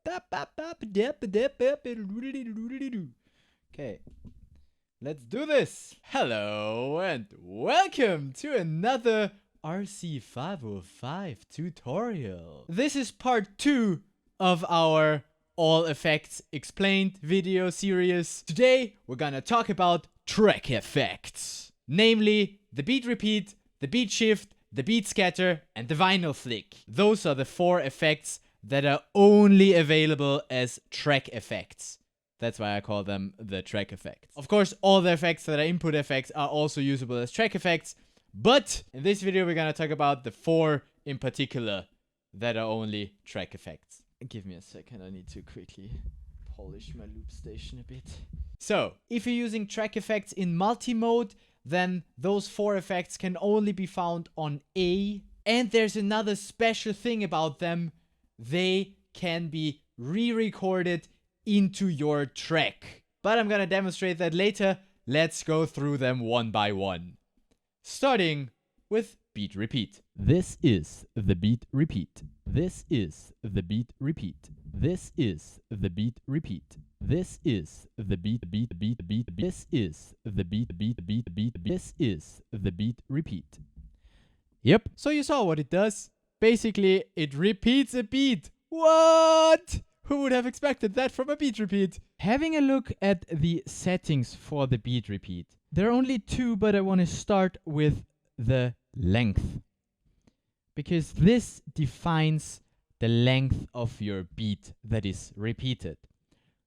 Okay, let's do this. Hello and welcome to another RC-505 tutorial. This is part 2 of our All Effects Explained video series. Today we're gonna talk about track effects, namely the beat repeat, the beat shift, the beat scatter, and the vinyl flick. Those are the 4 effects that are only available as track effects. That's why I call them the track effects. Of course, all the effects that are input effects are also usable as track effects, but in this video we're gonna talk about the 4 in particular that are only track effects. Give me a second, I need to quickly polish my loop station a bit. So, if you're using track effects in multi-mode, then those 4 effects can only be found on A. And there's another special thing about them. They can be re-recorded into your track. But I'm gonna demonstrate that later. Let's go through them one by one. Starting with beat repeat. This is the beat repeat. This is the beat repeat. This is the beat repeat. This is the beat. This is the beat. This is the beat repeat. Yep. So you saw what it does. Basically, it repeats a beat. What? Who would have expected that from a beat repeat? Having a look at the settings for the beat repeat. There are only 2, but I want to start with the length, because this defines the length of your beat that is repeated.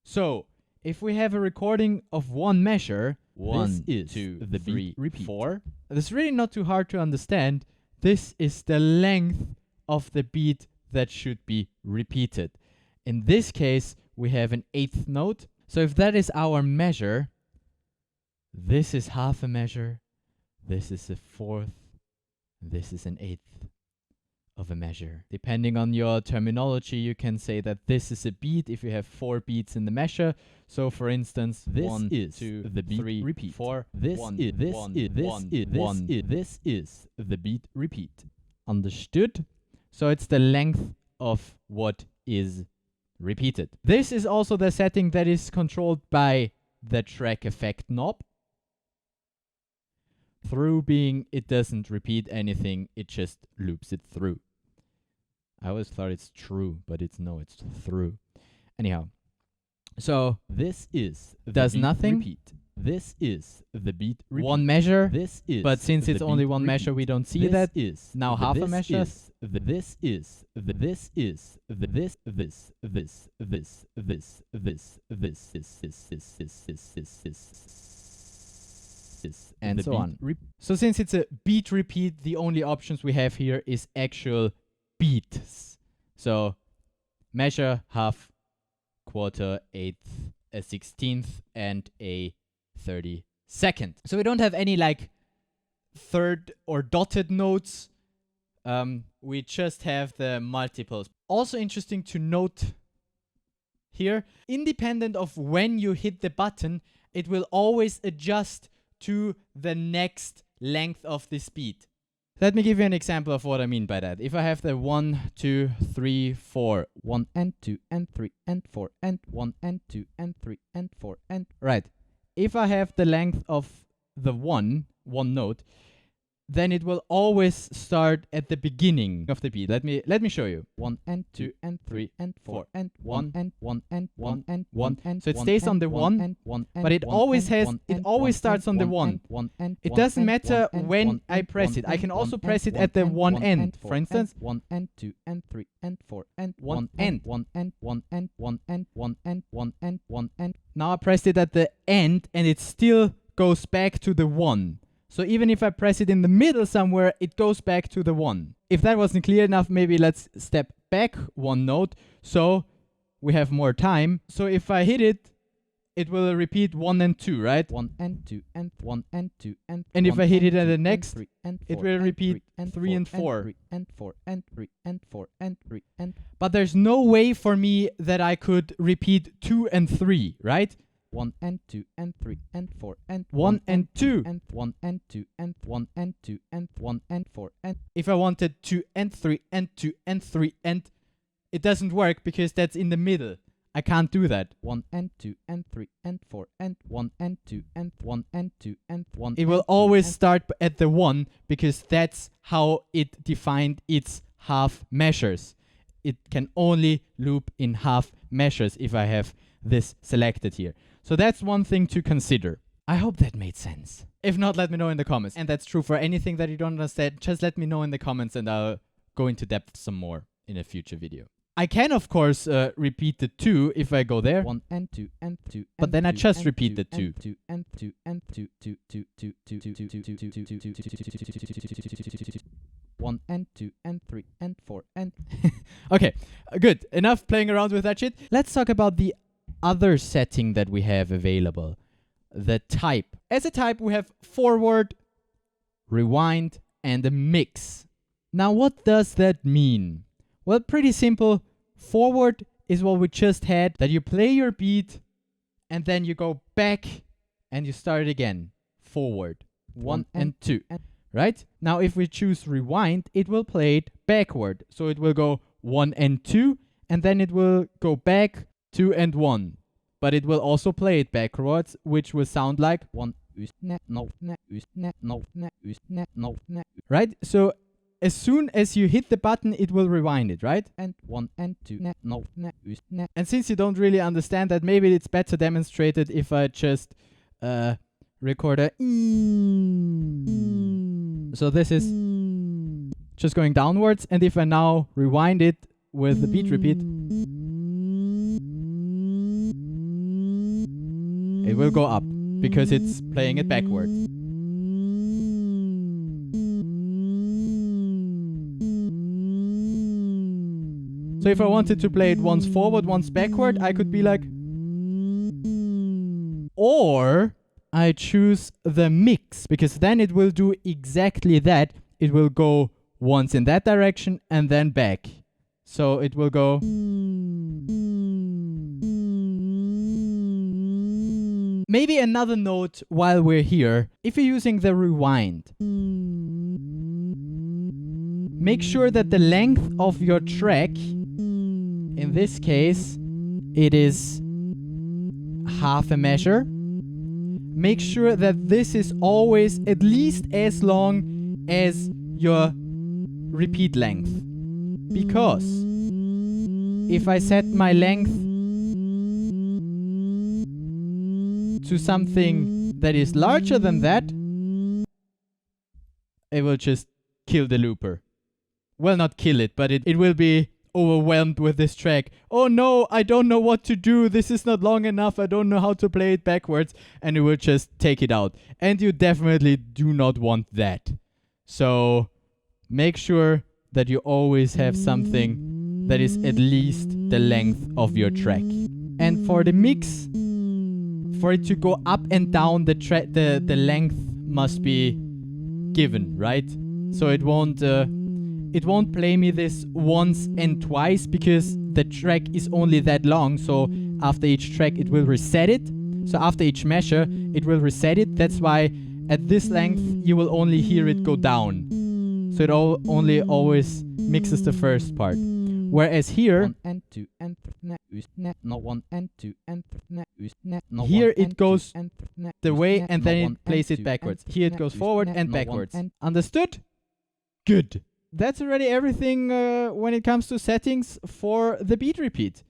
So, if we have a recording of one measure, 1, 2, 3, 4, it's really not too hard to understand. This is the length of the beat that should be repeated. In this case, we have an 8th note. So if that is our measure, this is half a measure, this is a 4th, this is an 8th of a measure. Depending on your terminology, you can say that this is a beat if you have 4 beats in the measure. So for instance, this 1 is 2, the beat 3, repeat. 4, this is the beat repeat. Understood? So it's the length of what is repeated. This is also the setting that is controlled by the track effect knob. Through being it doesn't repeat anything, it just loops it through. I always thought it's true, but it's through. Anyhow, so this is does nothing. Repeat. This is the beat repeat. One measure. This is. But since it's only one measure, we don't see that. Is now half a measure. This is and so on. So since it's a beat repeat, the only options we have here is actual beats. So measure, half, quarter, 8th, a 16th, and a 32nd. So we don't have any like third or dotted notes. We just have the multiples. Also interesting to note here, independent of when you hit the button, it will always adjust to the next length of this beat. Let me give you an example of what I mean by that. If I have the 1, 2, 3, 4, 1 and 2 and 3 and 4 and 1 and 2 and 3 and 4 and right. If I have the length of the one note, then it will always start at the beginning of the beat. Let me show you. 1 and 2 and 3 and 4 and 1 and 1 and 1 and 1 and so it stays on the 1, but it always starts on the 1. It doesn't matter when I press it. I can also press it at the 1 end. For instance, 1 and 2 and 3 and 4 and 1 end. 1 and 1 and 1 and 1 and 1 and 1 and. Now I pressed it at the end and it still goes back to the 1. So even if I press it in the middle somewhere, it goes back to the 1. If that wasn't clear enough, maybe let's step back 1 note so we have more time. So if I hit it, it will repeat 1 and 2, right? 1 and 2 and 1 and 2 and. And if I hit it at the next, it will repeat 3 and 4. 3 and 4 and 3 and 4 and 3 and. But there's no way for me that I could repeat 2 and 3, right? 1 and 2 and 3 and 4 and 1 and 2 and 1 and 2 and 1 and 2 and 1 and 4 and. If I wanted 2 and 3 and 2 and 3 and, it doesn't work because that's in the middle. I can't do that. 1 and 2 and 3 and 4 and 1 and 2 and 1 and 2 and 1. It will always start at the 1 because that's how it defined its half measures. It can only loop in half measures if I have this selected here. So that's one thing to consider. I hope that made sense. If not, let me know in the comments. And that's true for anything that you don't understand. Just let me know in the comments and I'll go into depth some more in a future video. I can, of course, repeat the 2 if I go there. 1 and 2 and 2. But then I just repeat the 2. 2 and 2 and 2 2 2 2 2 2 2 2 2 2 1 and 2 and 3 and 4 and okay, good. Enough playing around with that shit. Let's talk about the other setting that we have available. The type. As a type, we have forward, rewind, and a mix. Now, what does that mean? Well, pretty simple. Forward is what we just had, that you play your beat and then you go back and you start again. Forward. 1 and 2. Right? Now, if we choose rewind, it will play it backward. So it will go 1 and 2 and then it will go back 2 and 1. But it will also play it backwards, which will sound like 1. Right? So as soon as you hit the button, it will rewind it, right? And 1 and 2. And since you don't really understand that, maybe it's better demonstrated if I just record a. So this is just going downwards. And if I now rewind it with the beat repeat, it will go up because it's playing it backward. So if I wanted to play it once forward, once backward, I could be like... Or I choose the mix, because then it will do exactly that. It will go once in that direction and then back. So it will go... Maybe another note while we're here. If you're using the rewind, make sure that the length of your track, in this case, it is half a measure. Make sure that this is always at least as long as your repeat length. Because if I set my length to something that is larger than that, it will just kill the looper. Well, not kill it, but it will be overwhelmed with this track. Oh no, I don't know what to do. This is not long enough. I don't know how to play it backwards. And it will just take it out. And you definitely do not want that. So make sure that you always have something that is at least the length of your track. And for the mix, for it to go up and down, the length must be given, right? So it won't play me this once and twice because the track is only that long. So after each track, it will reset it. So after each measure, it will reset it. That's why at this length, you will only hear it go down. So it only always mixes the first part. Whereas here, here it goes the way and then it plays it backwards. Here it goes forward and backwards. Understood? Good. That's already everything when it comes to settings for the beat repeat.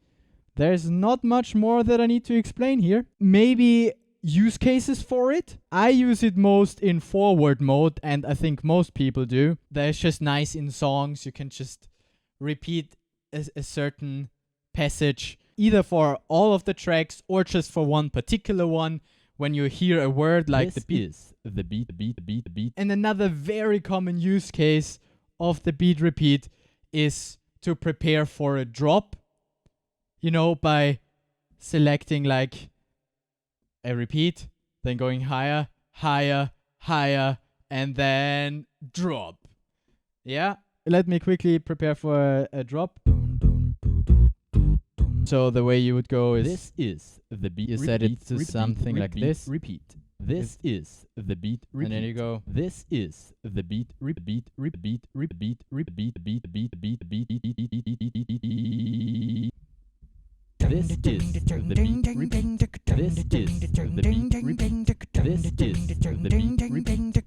There's not much more that I need to explain here. Maybe use cases for it. I use it most in forward mode, and I think most people do. That's just nice in songs. You can just repeat a certain passage, either for all of the tracks or just for one particular one. When you hear a word like the beat. And another very common use case of the beat repeat is to prepare for a drop, you know, by selecting like a repeat, then going higher, higher, higher, and then drop. Yeah, let me quickly prepare for a drop. So the way you would go is, this is the beat. You set it to something like this. Repeat. This is the beat repeat. And then you go, this is the beat repeat repeat repeat repeat beat beat beat beat beat. This is the beat repeat. This is the beat repeat. This is the beat repeat.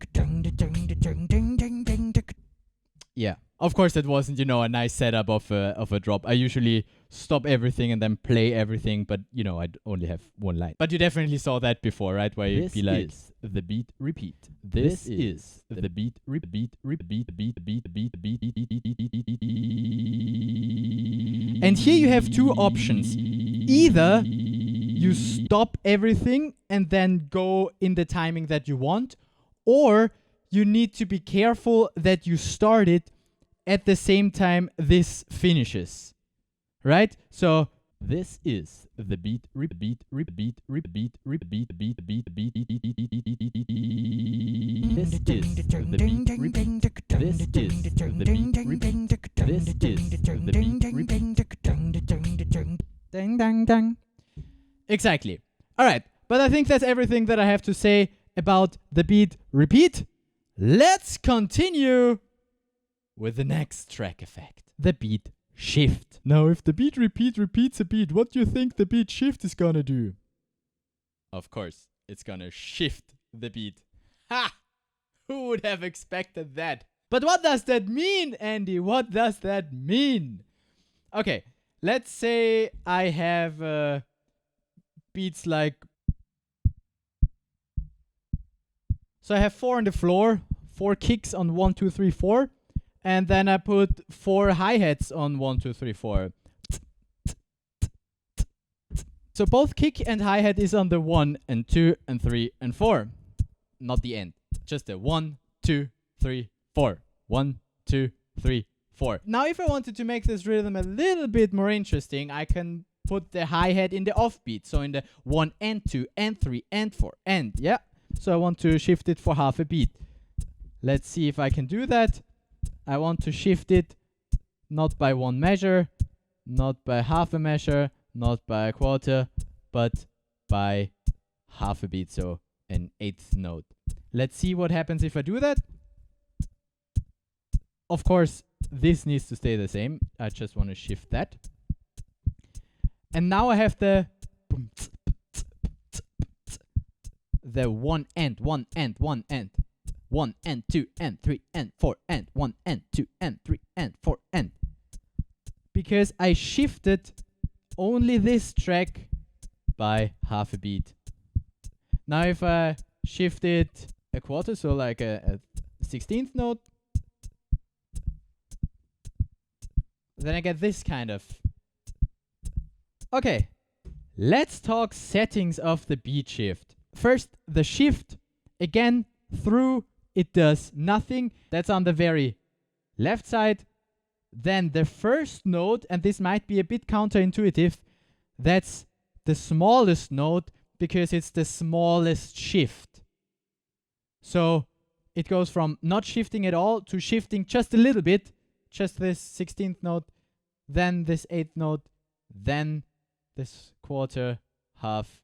Yeah. Of course, that wasn't, a nice setup of a drop. I usually stop everything and then play everything, but, I'd only have one line. But you definitely saw that before, right? Where you'd be like, this is the beat repeat. This is the beat repeat repeat beat beat beat beat. And here you have two options. Either you stop everything and then go in the timing that you want, or you need to be careful that you start it at the same time this finishes, right? So this is the beat repeat repeat repeat repeat beat beat beat. This is the beat repeat. This is the beat repeat. This is the beat repeat. Dang dang dang. Exactly. All right, but I think that's everything that I have to say about the beat repeat. Let's continue with the next track effect, the beat shift. Now, if the beat repeat repeats a beat, what do you think the beat shift is gonna do? Of course, it's gonna shift the beat. Ha! Who would have expected that? But what does that mean, Andy? What does that mean? Okay, let's say I have beats like... So I have 4 on the floor, 4 kicks on 1, 2, 3, 4. And then I put 4 hi-hats on 1, 2, 3, 4. So both kick and hi-hat is on the 1 and 2 and 3 and 4. Not the end. Just the 1, 2, 3, 4. 1, 2, 3, 4. Now if I wanted to make this rhythm a little bit more interesting, I can put the hi-hat in the offbeat. So in the 1 and 2 and 3 and 4 and, yeah. So I want to shift it for half a beat. Let's see if I can do that. I want to shift it not by 1 measure, not by half a measure, not by a quarter, but by half a beat, so an 8th note. Let's see what happens if I do that. Of course, this needs to stay the same. I just want to shift that. And now I have the 1 and 1 and 1 and 1 and 2 and 3 and 4 and 1 and 2 and 3 and 4 and. Because I shifted only this track by half a beat. Now if I shift it a quarter, so like a 16th note, then I get this kind of. Okay, let's talk settings of the beat shift. First, the shift, again, through, it does nothing. That's on the very left side. Then the first note, and this might be a bit counterintuitive, that's the smallest note because it's the smallest shift. So it goes from not shifting at all to shifting just a little bit, just this 16th note, then this 8th note, then this quarter, half,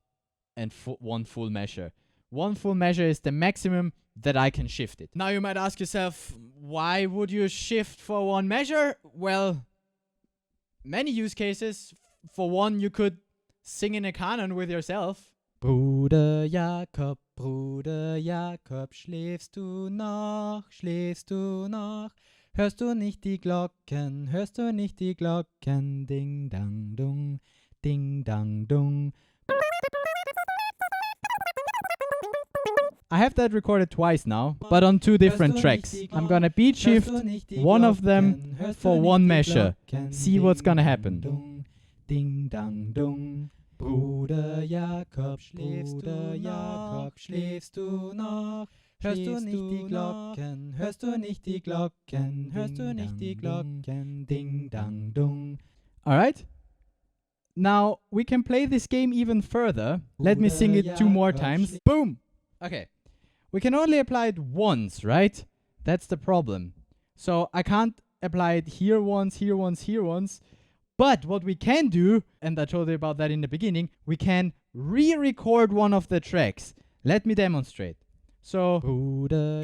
and 1 full measure. 1 full measure is the maximum that I can shift it. Now you might ask yourself, why would you shift for 1 measure? Well, many use cases. For one, you could sing in a canon with yourself. Bruder Jakob, schläfst du noch, schläfst du noch? Hörst du nicht die Glocken, hörst du nicht die Glocken? Ding dang dung, ding dang dung. I have that recorded twice now, but on 2 different tracks. I'm gonna beat shift one of them for 1 measure. See what's gonna happen. Ding dang dung. Bruder Jakob, schläfst du noch? Hörst du nicht die Glocken, hörst du nicht die Glocken, hörst du nicht die Glocken, ding dang dung. Alright? Now, we can play this game even further. Let me sing it 2 more times. Boom! Okay. We can only apply it once, right? That's the problem. So I can't apply it here once, here once, here once. But what we can do, and I told you about that in the beginning, we can re-record one of the tracks. Let me demonstrate. So,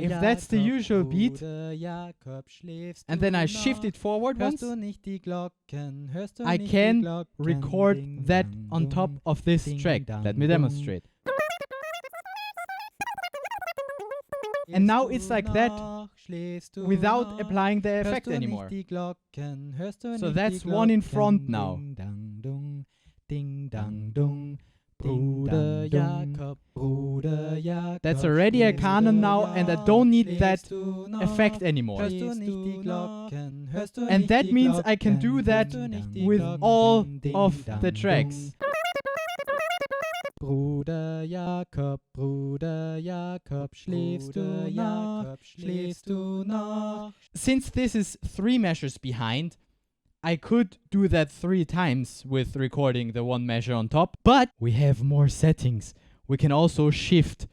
if that's the usual beat, and then I shift it forward once, I can record that on top of this track. Let me demonstrate. And now it's like that without applying the effect anymore. So that's one in front now. That's already a canon now, and I don't need that effect anymore. And that means I can do that with all of the tracks. Bruder Jakob, schläfst du noch? Since this is 3 measures behind, I could do that 3 times with recording the 1 measure on top, but we have more settings. We can also shift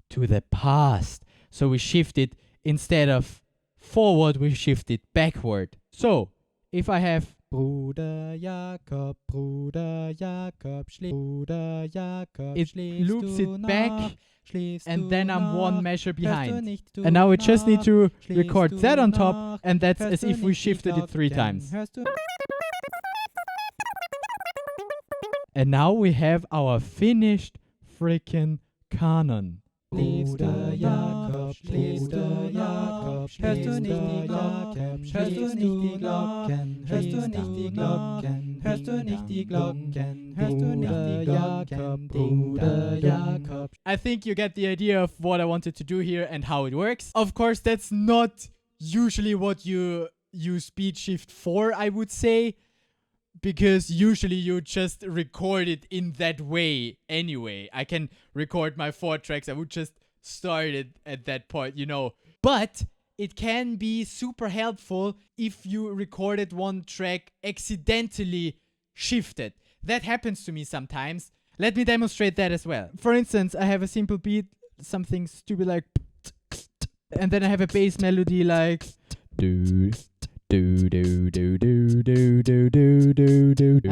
to the past. So we shift it, instead of forward, we shift it backward. So if I have Bruder Jakob, it loops it back, and then I'm 1 measure behind. And now we just need to record that on top, and that's as if we shifted it 3 times. And now we have our finished freaking canon. Bruder Jakob, hörst du nicht die Glocken, hörst du nicht die Glocken, hörst du nicht die Glocken, hörst du nicht die Glocken, hörst du nicht die Glocken, Bruder Jakob. I think you get the idea of what I wanted to do here and how it works. Of course, that's not usually what you use speed shift for, I would say, because usually you just record it in that way anyway. I can record my 4 tracks. I would just start it at that point, you know. But it can be super helpful if you recorded 1 track accidentally shifted. That happens to me sometimes. Let me demonstrate that as well. For instance, I have a simple beat, something stupid like, and then I have a bass melody like, and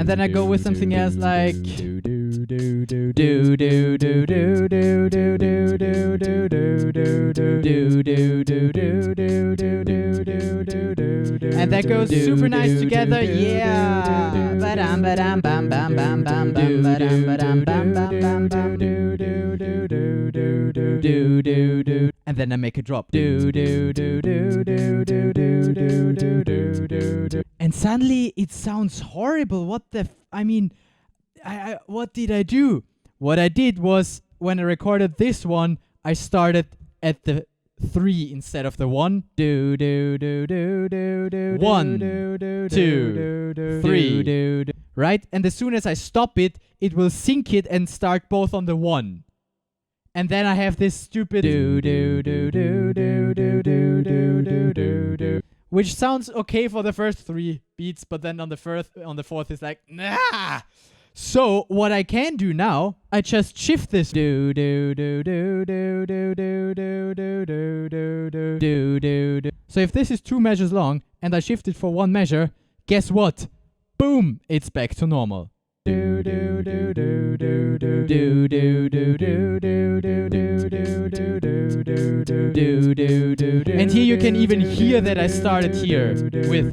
then I go with something else like, and that goes super nice together, yeah. And then I make a drop. And suddenly it sounds horrible. What the I mean, what did I do? What I did was, when I recorded this one, I started at the 3 instead of the 1. 1, 2, 3. Right? And as soon as I stop it, it will sync it and start both on the 1. And then I have this stupid which sounds okay for the first 3 beats, but then on the 4th it's like, nah. So what I can do now, I just shift this. So if this is 2 measures long and I shift it for 1 measure, guess what? Boom, it's back to normal. And here you can even hear that I started here with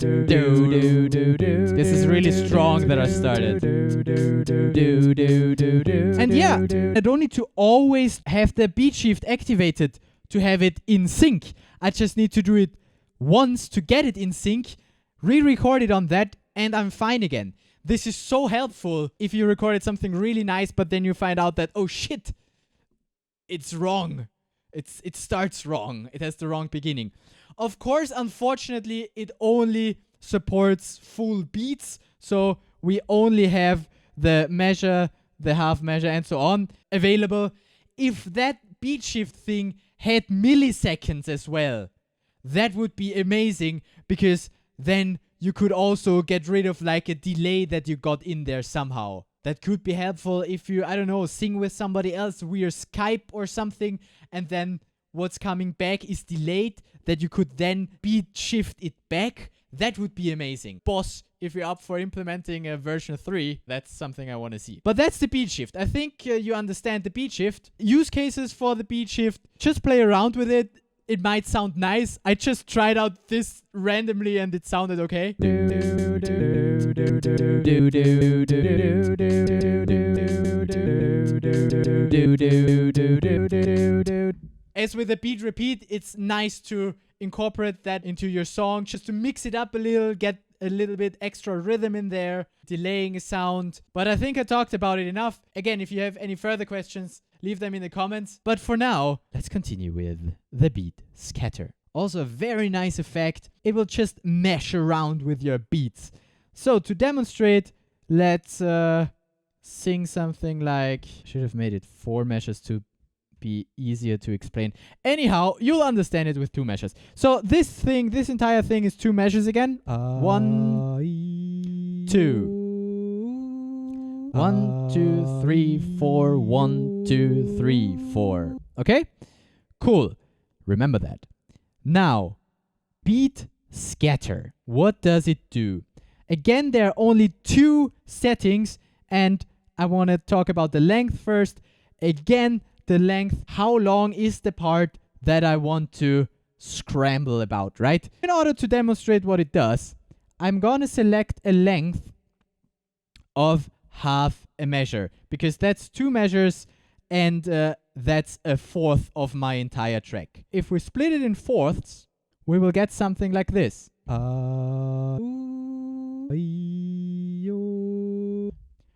This is really strong that I started. And yeah, I don't need to always have the beat shift activated to have it in sync. I just need to do it once to get it in sync, re-record it on that, and I'm fine again. This is so helpful if you recorded something really nice, but then you find out that, oh shit, it's wrong. It starts wrong. It has the wrong beginning. Of course, unfortunately, it only supports full beats. So we only have the measure, the half measure, and so on available. If that beat shift thing had milliseconds as well, that would be amazing, because then you could also get rid of like a delay that you got in there somehow. That could be helpful if you, I don't know, sing with somebody else via Skype or something, and then what's coming back is delayed, that you could then beat shift it back. that would be amazing. Boss, if you're up for implementing a version 3, that's something I want to see. But that's the beat shift. I think you understand the beat shift. Use cases for the beat shift. Just play around with it. It might sound nice. I just tried out this randomly and it sounded okay. As with the beat repeat, it's nice to incorporate that into your song, just to mix it up a little, get a little bit extra rhythm in there, delaying a sound. But I think I talked about it enough. Again, if you have any further questions, leave them in the comments. But for now, let's continue with the beat scatter. Also a very nice effect. It will just mesh around with your beats. So to demonstrate, let's sing something like, should have made it 4 meshes to be easier to explain. Anyhow, you'll understand it with 2 meshes. So this entire thing is 2 meshes again. 1, 2. 1, 2, 3, 4. 1, 2, 3, 4. Okay? Cool. Remember that. Now, beat scatter. What does it do? Again, there are only 2 settings, and I want to talk about the length first. Again, the length, how long is the part that I want to scramble about, right? In order to demonstrate what it does, I'm gonna select a length of half a measure, because that's 2 measures and that's a fourth of my entire track. If we split it in fourths, we will get something like this.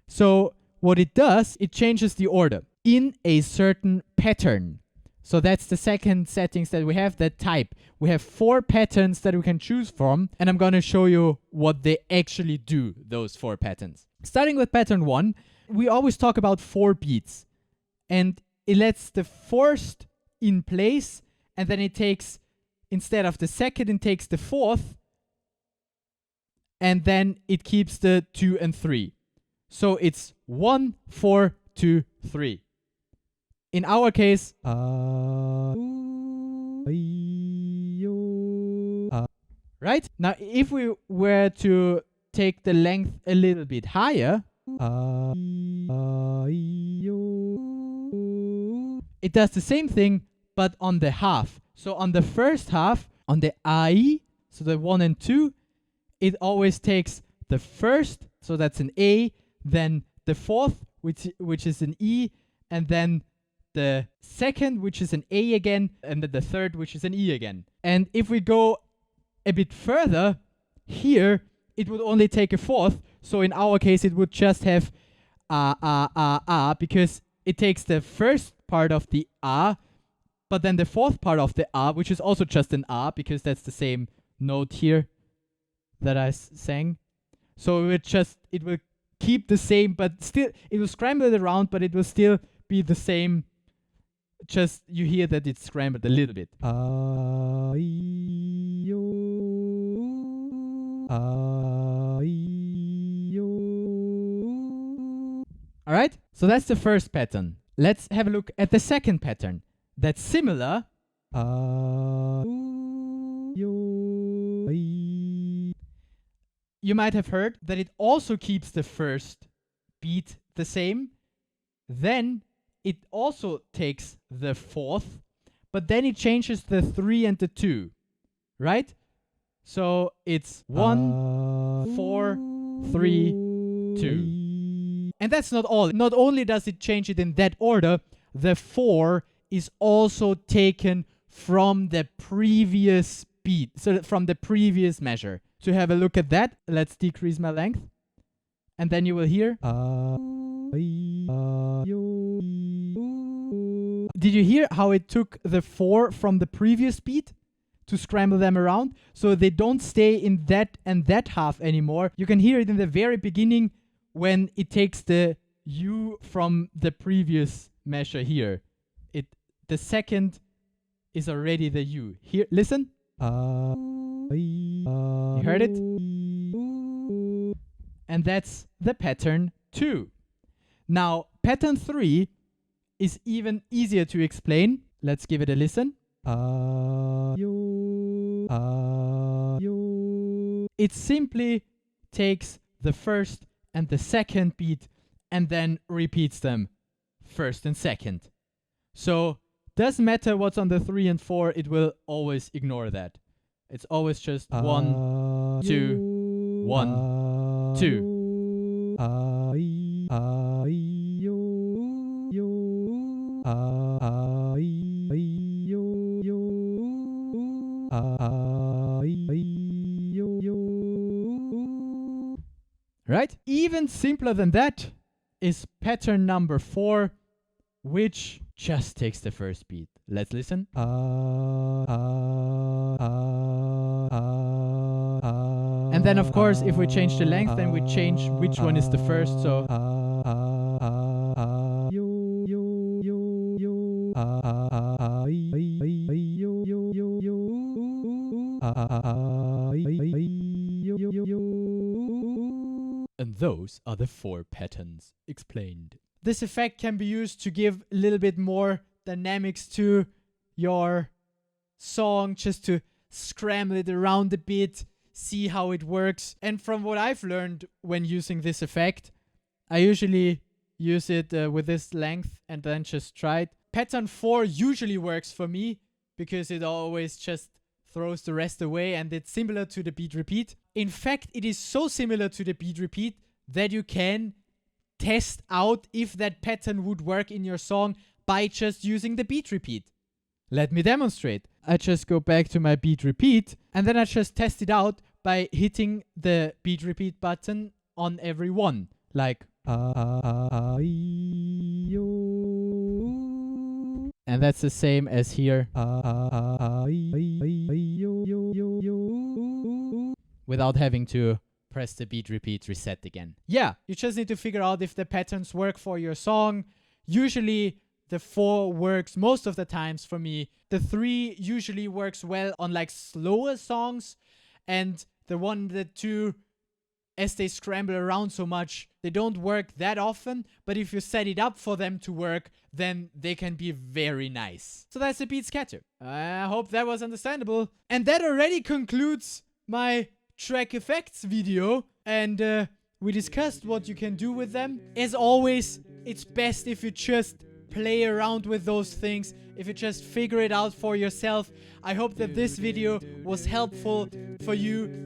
So what it does, it changes the order in a certain pattern. So that's the second settings that we have, that type. We have 4 patterns that we can choose from, and I'm gonna show you what they actually do, those 4 patterns. Starting with pattern 1, we always talk about 4 beats, and it lets the first in place, and then it takes, instead of the second, it takes the fourth, and then it keeps the 2 and 3. So it's 1, 4, 2, 3. In our case, right? Now, if we were to take the length a little bit higher, it does the same thing, but on the half. So on the first half, on the I, so the 1 and 2, it always takes the first, so that's an A, then the fourth, which is an E, and then the second, which is an A again, and then the third, which is an E again. And if we go a bit further, here, it would only take a fourth. So in our case, it would just have because it takes the first part of the but then the fourth part of the which is also just an because that's the same note here that I sang. So it will keep the same, but still, it will scramble it around, but it will still be the same. Just you hear that it's scrambled a little bit. Alright, so that's the first pattern. Let's have a look at the second pattern. That's similar. You might have heard that it also keeps the first beat the same. Then it also takes the fourth, but then it changes the 3 and the 2, right? So it's 1, 4, 3, 2. And that's not all. Not only does it change it in that order, the 4 is also taken from the previous beat, so from the previous measure. To have a look at that, let's decrease my length. And then you will hear. Did you hear how it took the 4 from the previous beat to scramble them around? So they don't stay in that and that half anymore. You can hear it in the very beginning when it takes the U from the previous measure here. The second is already the U. Here, listen. You heard it? And that's the pattern 2. Now, pattern 3 is even easier to explain. Let's give it a listen. It simply takes the first and the second beat and then repeats them, first and second. So doesn't matter what's on the 3 and 4, it will always ignore that. It's always just 1, 2, 1, 2. Right? Even simpler than that is pattern number 4, which just takes the first beat. Let's listen. And then, of course, if we change the length, then we change which one is the first. So and those are the 4 patterns explained. This effect can be used to give a little bit more dynamics to your song, just to scramble it around a bit, see how it works. And from what I've learned when using this effect, I usually use it with this length and then just try it. Pattern 4 usually works for me because it always just throws the rest away, and it's similar to the beat repeat. In fact, it is so similar to the beat repeat that you can test out if that pattern would work in your song by just using the beat repeat. Let me demonstrate. I just go back to my beat repeat and then I just test it out by hitting the beat repeat button on every one. Like and that's the same as here. Without having to press the beat repeat reset again. Yeah, you just need to figure out if the patterns work for your song. Usually the 4 works most of the times for me. The 3 usually works well on like slower songs, and the 1, the 2, as they scramble around so much, they don't work that often, but if you set it up for them to work, then they can be very nice. So that's the beat scatter. I hope that was understandable. And that already concludes my track effects video, and we discussed what you can do with them. As always, it's best if you just play around with those things, if you just figure it out for yourself. I hope that this video was helpful for you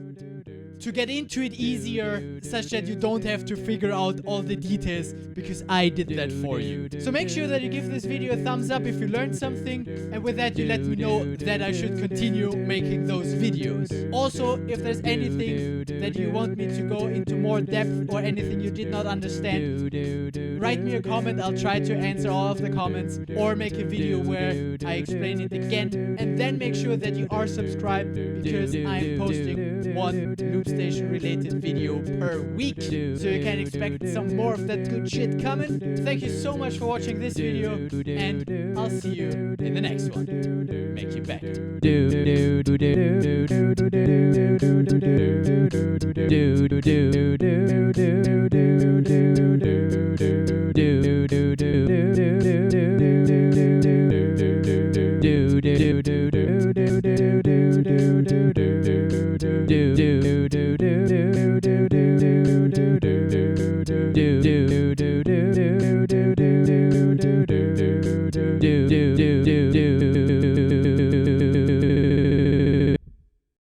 to get into it easier, such that you don't have to figure out all the details, because I did that for you. So make sure that you give this video a thumbs up if you learned something, and with that you let me know that I should continue making those videos. Also, if there's anything that you want me to go into more depth or anything you did not understand, write me a comment. I'll try to answer all of the comments, or make a video where I explain it again. And then make sure that you are subscribed, because I'm posting 1 loop station related video per week, so you can expect some more of that good shit coming. Thank you so much for watching this video, and I'll see you in the next one. Make you better.